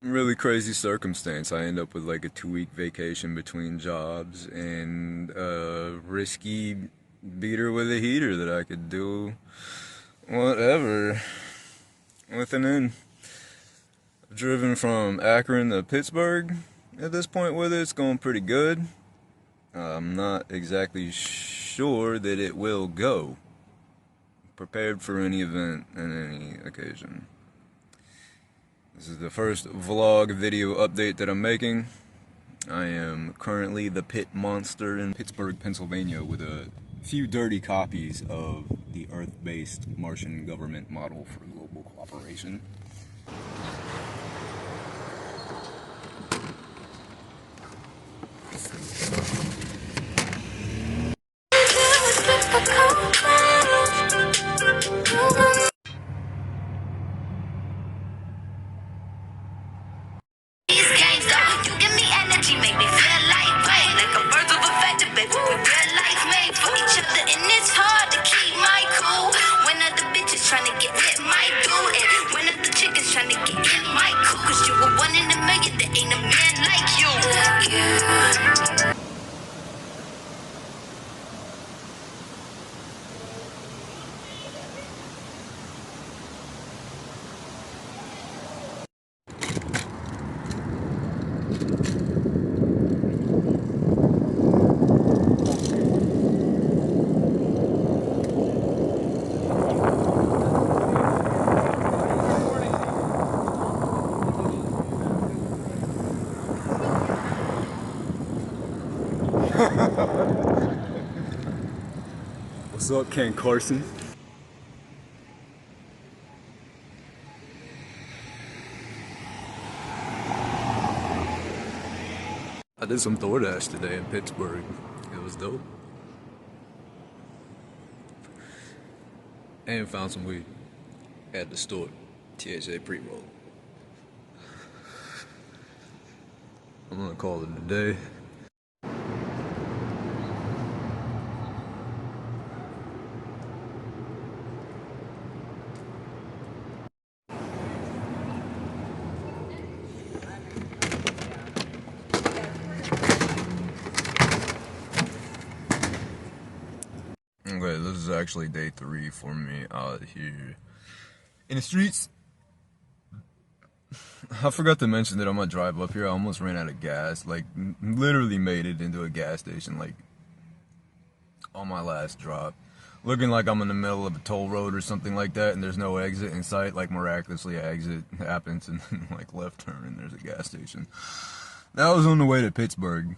Really crazy circumstance. I end up with like a 2 week vacation between jobs and a risky beater with a heater that I could do whatever with an in. I've driven from Akron to Pittsburgh at this point with it. It's going pretty good. I'm not exactly sure that it will go. Prepared for any event and any occasion. This is the first vlog video update that I'm making. I am currently the pit monster in Pittsburgh, Pennsylvania with a few dirty copies of the Earth-based Martian government model for global cooperation. These games though, you give me energy, make me feel lightweight, like a bird of a feather, baby. We're real life made for each other, and it's hard to keep my cool. When other bitches trying to get lit, my do it. When other chickens trying to get in my cool, 'cause you were 1 in a million, there ain't a man like you. What's up, Ken Carson? I did some DoorDash today in Pittsburgh. It was dope. And found some weed at the store. THA pre-roll. I'm gonna call it a day. Okay, this is actually day 3 for me out here in the streets. I forgot to mention that on my drive up here, I almost ran out of gas. Like, literally made it into a gas station, like, on my last drop. Looking like I'm in the middle of a toll road or something like that, and there's no exit in sight. Like, miraculously, an exit happens, and like, left turn, and there's a gas station. That was on the way to Pittsburgh.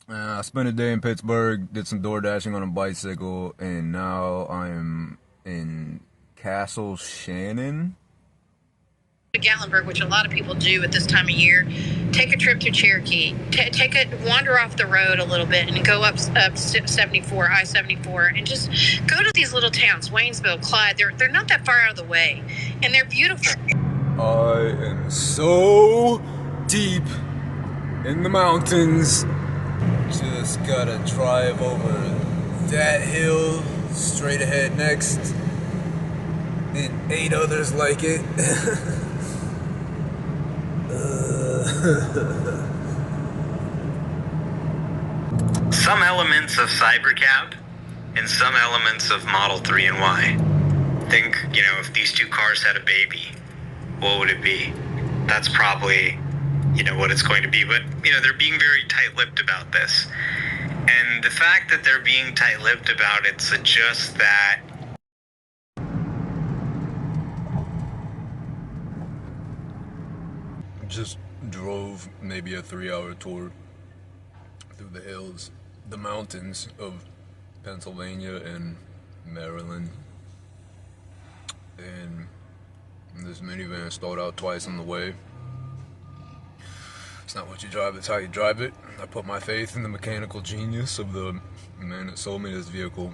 I spent a day in Pittsburgh, did some door dashing on a bicycle, and now I'm in Castle Shannon. Gatlinburg, which a lot of people do at this time of year, take a trip to Cherokee, wander off the road a little bit and go up 74, I-74, and just go to these little towns, Waynesville, Clyde. They're not that far out of the way, and they're beautiful. I am so deep in the mountains. Just gotta drive over that hill, straight ahead next, and 8 others like it. Some elements of Cybercab and some elements of Model 3 and Y. Think, if these two cars had a baby, what would it be? That's probably, what it's going to be. But, they're being very tight-lipped about this. And the fact that they're being tight-lipped about it suggests that just drove maybe a 3-hour tour through the hills, the mountains of Pennsylvania and Maryland, and this minivan stalled out twice on the way. It's not what you drive, it's how you drive it. I put my faith in the mechanical genius of the man that sold me this vehicle.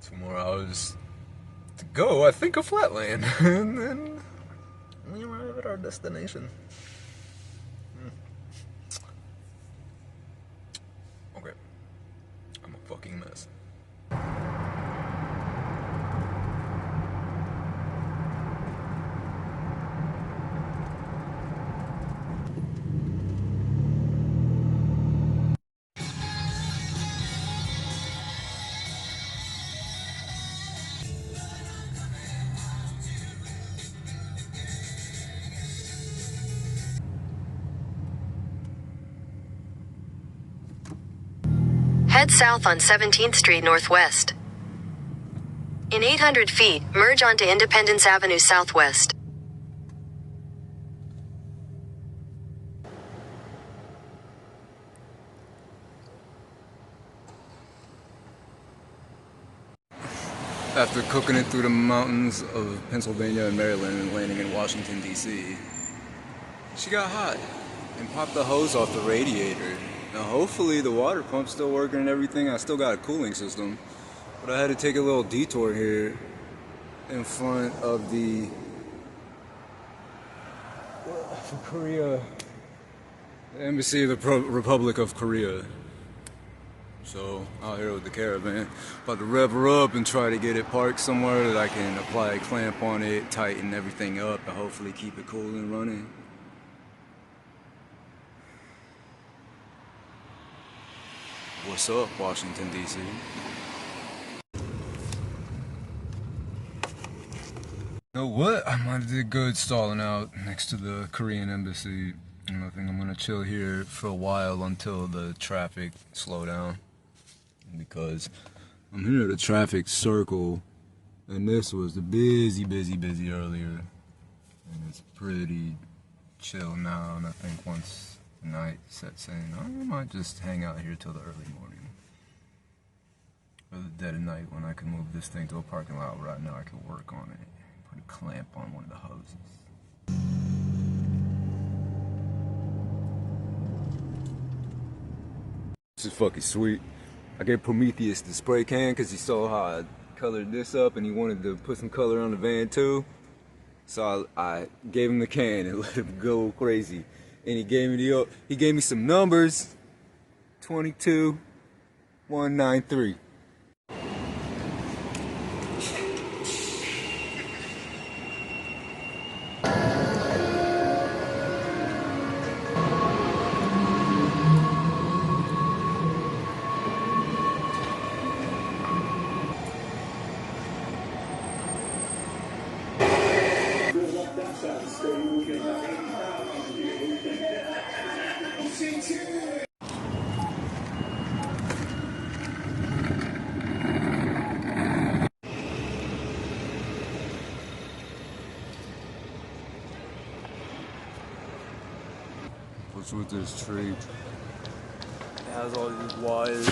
2 more hours to go, I think, a flatland, and then we arrive at our destination. Okay, I'm a fucking mess. Head south on 17th Street Northwest. In 800 feet, merge onto Independence Avenue Southwest. After cooking it through the mountains of Pennsylvania and Maryland and landing in Washington, D.C., she got hot and popped the hose off the radiator. Now hopefully the water pump's still working and everything. I still got a cooling system, but I had to take a little detour here in front of the Korea, the Embassy of the Republic of Korea. So out here with the caravan, about to rev her up and try to get it parked somewhere that I can apply a clamp on it, tighten everything up, and hopefully keep it cool and running. What's up, Washington, D.C.? You know what? I might have did good stalling out next to the Korean embassy. And I think I'm gonna chill here for a while until the traffic slow down. Because I'm here at a traffic circle, and this was the busy earlier. And it's pretty chill now, and I think once the night sets in, I might just hang out here till the early morning. Or the dead of night when I can move this thing to a parking lot where I know I can work on it. Put a clamp on one of the hoses. This is fucking sweet. I gave Prometheus the spray can because he saw how I colored this up and he wanted to put some color on the van too. So I gave him the can and let him go crazy. And he gave me some numbers. 22193. What's with this tree? It has all these wires.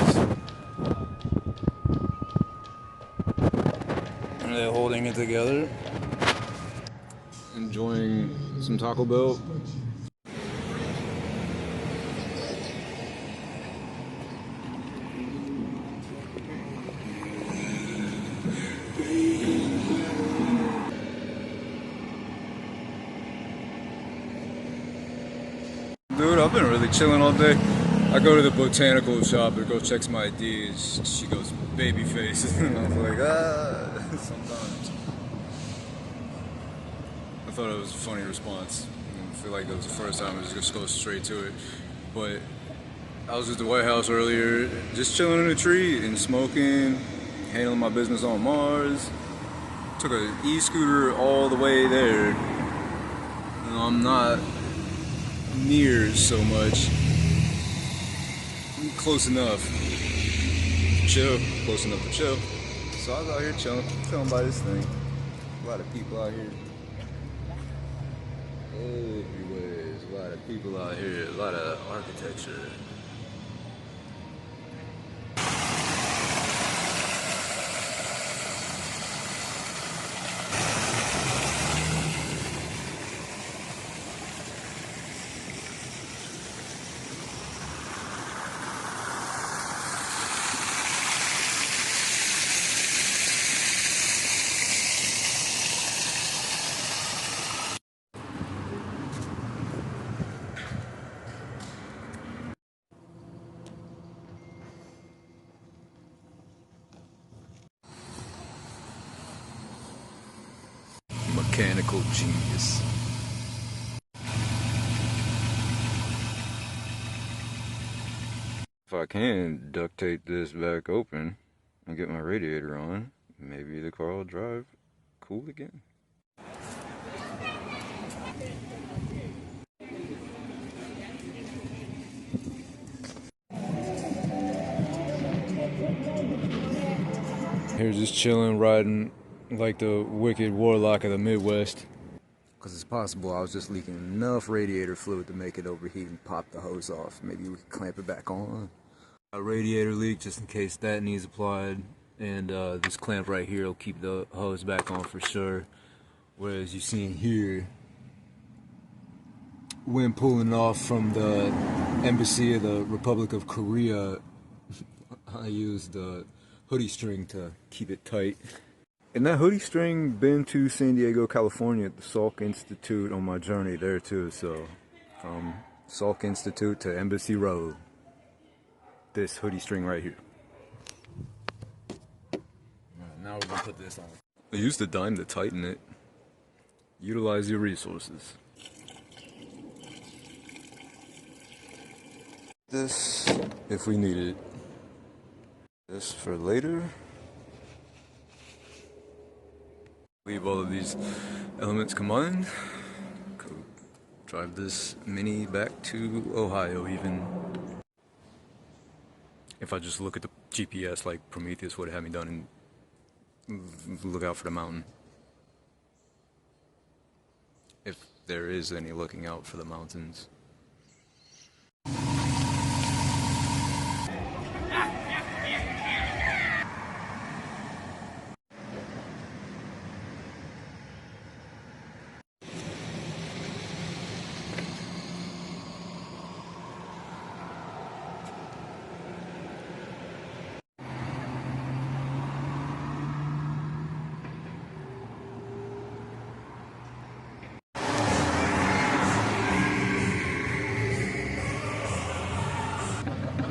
And they're holding it together. Enjoying some Taco Bell. Dude, I've been really chilling all day. I go to the botanical shop to go check some IDs. She goes, baby face. And I was like, sometimes. I thought it was a funny response. I feel like that was the first time I was just go straight to it. But I was at the White House earlier, just chilling in a tree and smoking, handling my business on Mars. Took an e-scooter all the way there. And I'm not near so much. Close enough to chill. Close enough to chill. So I was out here chilling by this thing. A lot of people out here. Everywhere. There's a lot of people out here. A lot of architecture. Mechanical genius. If I can duct tape this back open and get my radiator on, maybe the car will drive cool again. Here's just chilling, riding like the wicked warlock of the Midwest. Because it's possible I was just leaking enough radiator fluid to make it overheat and pop the hose off. Maybe we could clamp it back on. A radiator leak just in case that needs applied. And this clamp right here will keep the hose back on for sure. Whereas you see here, when pulling off from the embassy of the Republic of Korea, I used the hoodie string to keep it tight. And that hoodie string been to San Diego, California at the Salk Institute on my journey there too. So from Salk Institute to Embassy Road, this hoodie string right here. Now we're gonna put this on. I used a dime to tighten it. Utilize your resources. This, if we need it. This for later. Leave all of these elements combined. Go drive this Mini back to Ohio even. If I just look at the GPS like Prometheus would have had me done and look out for the mountain. If there is any looking out for the mountains.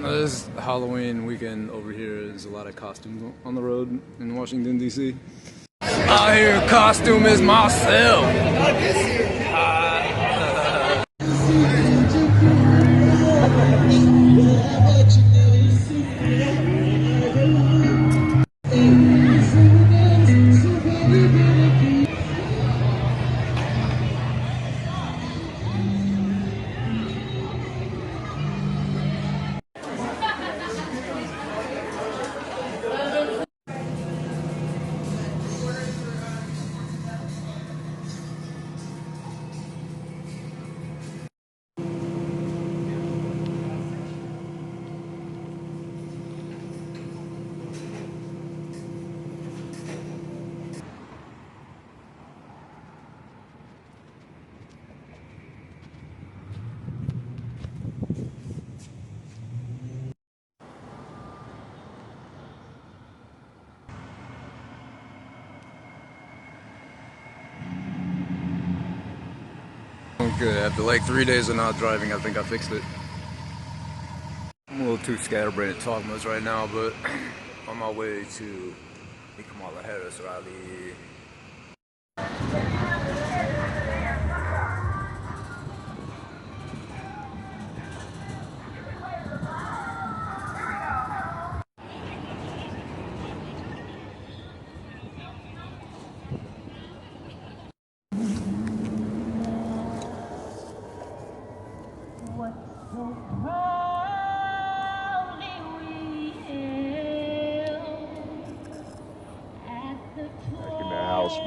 This Halloween weekend over here, there's a lot of costumes on the road in Washington, D.C. Out here, costume is myself. Good. After like 3 days of not driving, I think I fixed it. I'm a little too scatterbrained to talk much right now, but on my way to the Kamala Harris rally.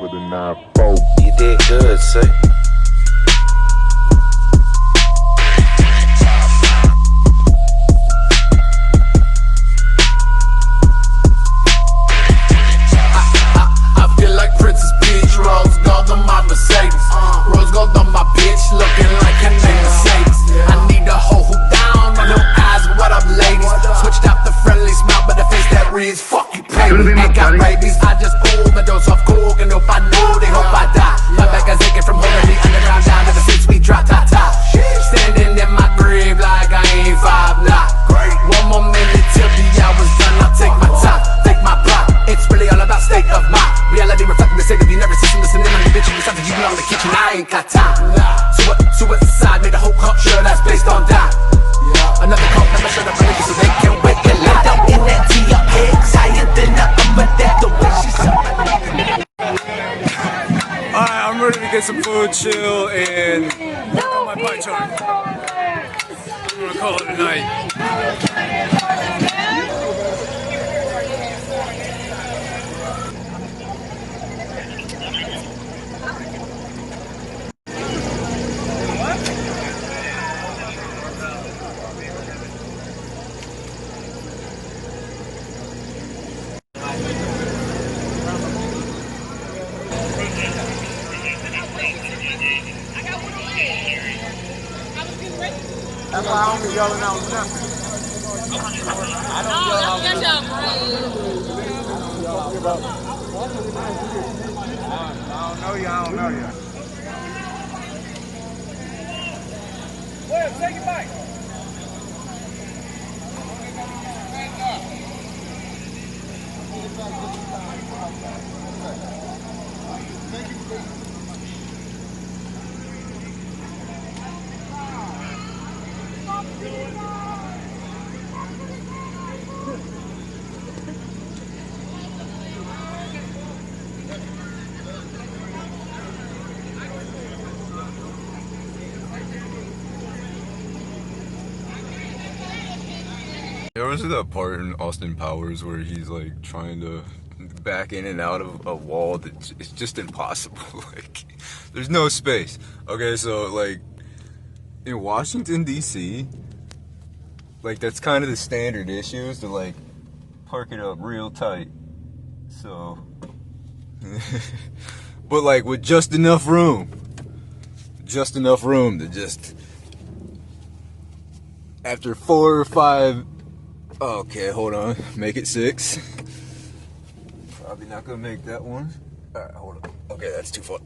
With a 9-4. You did good, say. I feel like Princess Peach, rose gold on my Mercedes. Rose gold on my bitch, looking like her name Mercedes. I need a hoe who down, on no eyes, what up ladies? Switched out the friendly smile, but the face that reads, fuck you pay me. Ain't got rabies, I just overdose off coke, and if I know, they hope I die. My back is aching from holding the underground down ever since we dropped top. Standing in my grave like I ain't 5'9". One more minute till the hour's done, I'll take my time, take my pride. It's really all about state of mind. Reality reflecting the state of the nervous system, listening on the bitch, you something you know in the kitchen, I ain't got time. Suicide made a whole culture that's based on die. Another cult never shut up religion so they can wake it lie. Don't in that TRX, higher than nothing but that the way she's Alright, I'm ready to get some food, chill, and work on my pie chart. I'm gonna call it a night. don't be yelling out nothing. I don't yell out nothing. I don't know you, I don't know you. Well, take it back. There was that part in Austin Powers where he's like trying to back in and out of a wall that it's just impossible. Like, there's no space. Okay, so like in Washington D.C., like that's kind of the standard issue is to like park it up real tight. So, but like with just enough room to just after 4 or 5. Okay, hold on. Make it 6. Probably not gonna make that one. Alright, hold on. Okay, that's too far.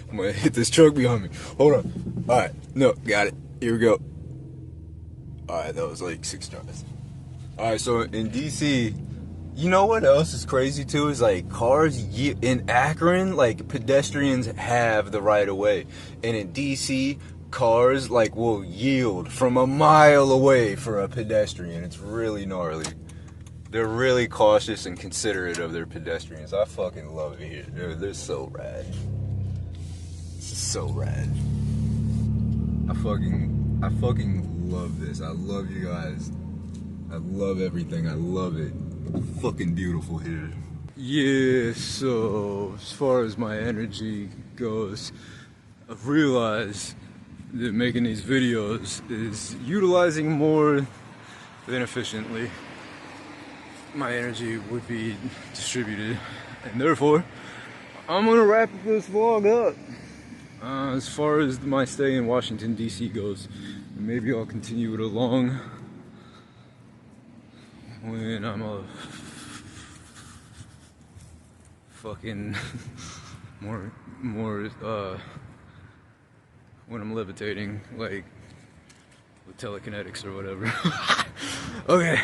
I'm gonna hit this truck behind me. Hold on. Alright, no, got it. Here we go. Alright, that was like 6 tries. Alright, so in DC, you know what else is crazy too? Is like cars in Akron, like pedestrians have the right of way. And in DC, cars like will yield from a mile away for a pedestrian. It's really gnarly. They're really cautious and considerate of their pedestrians. I fucking love it here. They're so rad. This is so rad. I fucking love this. I love you guys. I love everything. I love it. It's fucking beautiful here. Yeah, so as far as my energy goes, I've realized that making these videos is utilizing more than efficiently my energy would be distributed, and therefore I'm gonna wrap this vlog up. As far as my stay in Washington DC goes, maybe I'll continue it along when I'm a fucking more when I'm levitating, like with telekinetics or whatever. Okay.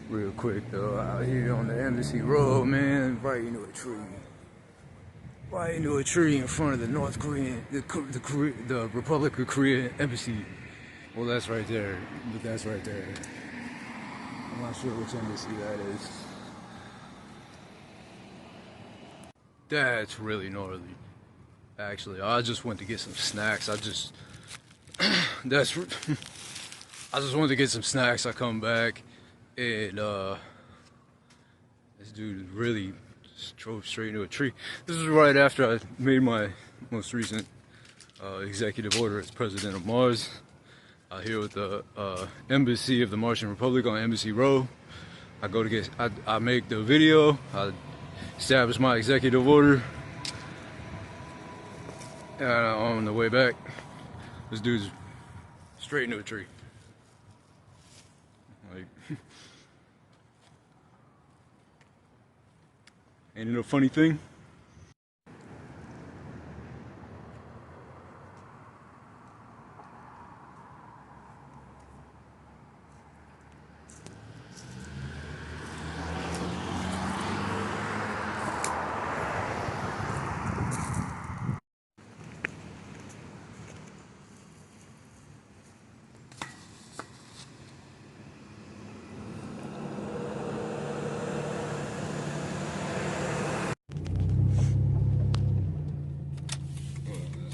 Real quick though, out here on the Embassy Road, man, right into a tree. Right into a tree in front of the North Korean, the Republic of Korea Embassy. Well, that's right there, but that's right there. I'm not sure which embassy that is. That's really gnarly. Actually, I just went to get some snacks. I just wanted to get some snacks. I come back and this dude really just drove straight into a tree. This was right after I made my most recent executive order as president of Mars. Here with the embassy of the Martian Republic on Embassy Row. I make the video. I establish my executive order. And on the way back, this dude's straight into a tree. Like, ain't it a funny thing?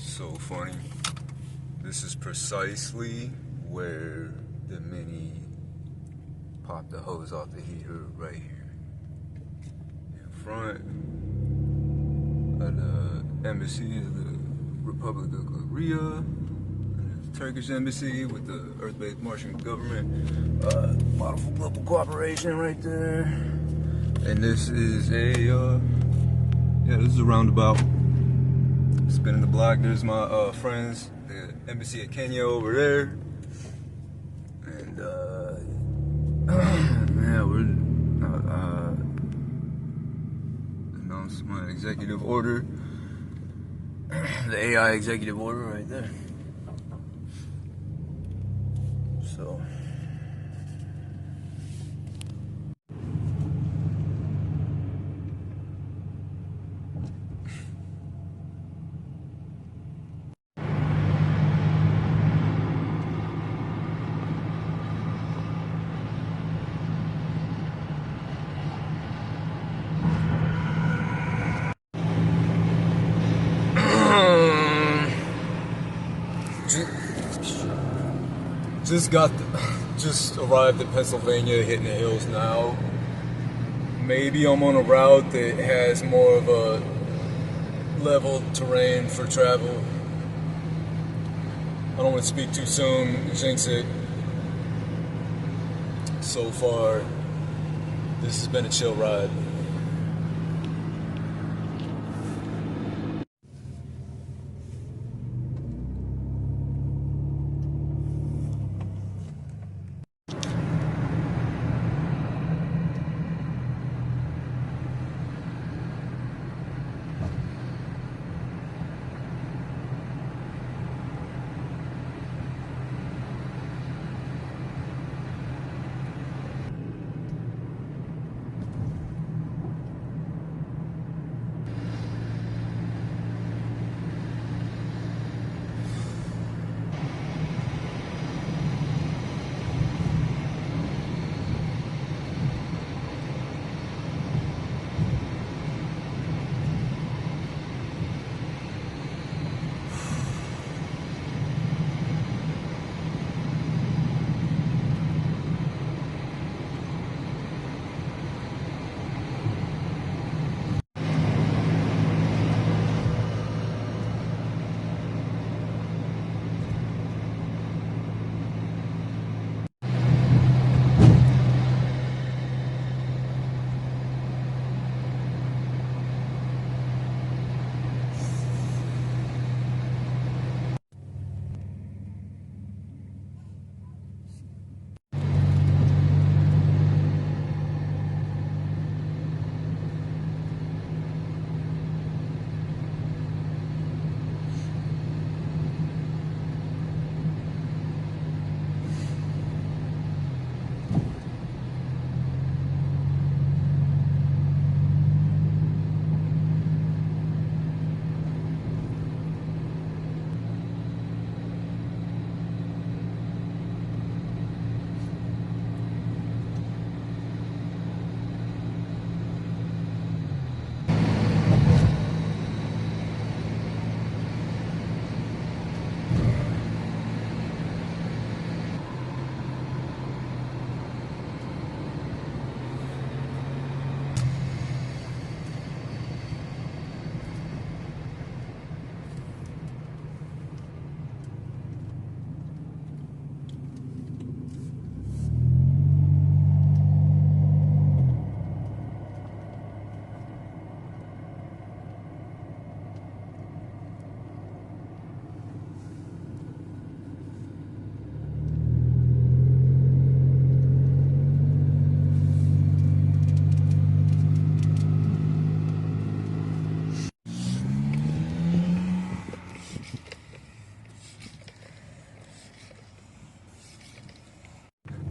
So funny. This is precisely where the Mini popped the hose off the heater, right here in front of the embassy of the Republic of Korea, the Turkish embassy with the Earth-based Martian government, model for global cooperation right there. And this is a this is a roundabout. Spinning the block. There's my friends, the embassy of Kenya over there. Yeah, we're announced my executive order, the AI executive order right there. So. Just arrived in Pennsylvania, hitting the hills now. Maybe I'm on a route that has more of a level terrain for travel. I don't want to speak too soon, jinx it. So far, this has been a chill ride.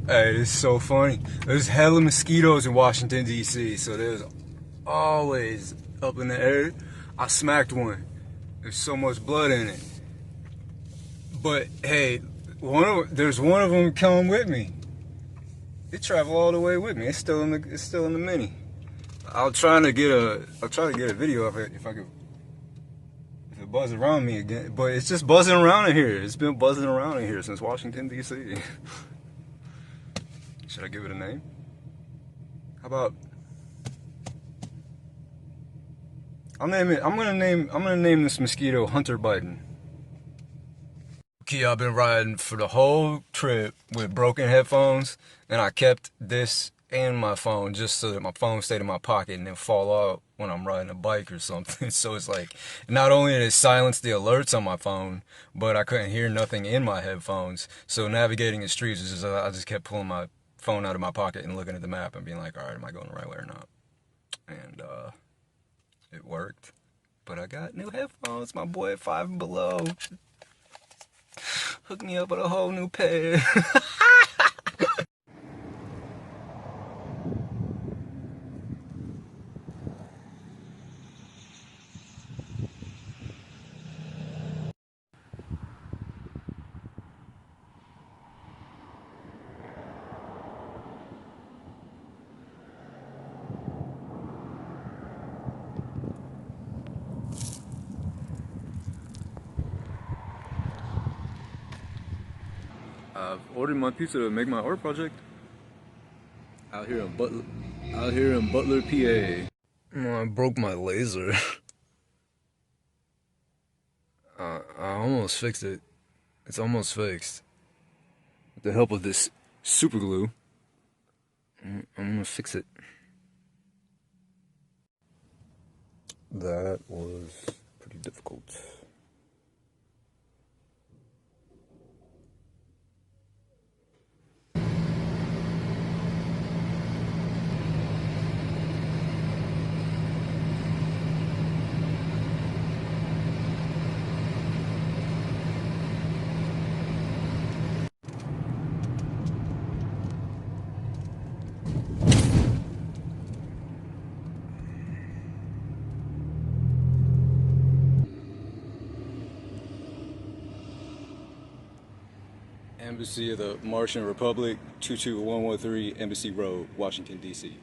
Hey, it's so funny. There's hella mosquitoes in Washington, D.C., so there's always up in the air. I smacked one. There's so much blood in it. But hey, there's one of them coming with me. It traveled all the way with me. It's still in the mini. I'll try to get a video of it if it buzzes around me again. But it's just buzzing around in here. It's been buzzing around in here since Washington, D.C. Should I give it a name? How about I'm gonna name this mosquito Hunter Biden. Okay, I've been riding for the whole trip with broken headphones, and I kept this and my phone just so that my phone stayed in my pocket and didn't fall out when I'm riding a bike or something. So it's like, not only did it silence the alerts on my phone, but I couldn't hear nothing in my headphones. So navigating the streets is just, I just kept pulling my phone out of my pocket and looking at the map and being like, all right, am I going the right way or not? And it worked. But I got new headphones. My boy at Five Below hooked me up with a whole new pair. I've ordered my pizza to make my art project. Out here in Butler, PA. I broke my laser. I almost fixed it. It's almost fixed. With the help of this super glue, I'm gonna fix it. That was pretty difficult. Embassy of the Martian Republic, 22113 Embassy Road, Washington, D.C.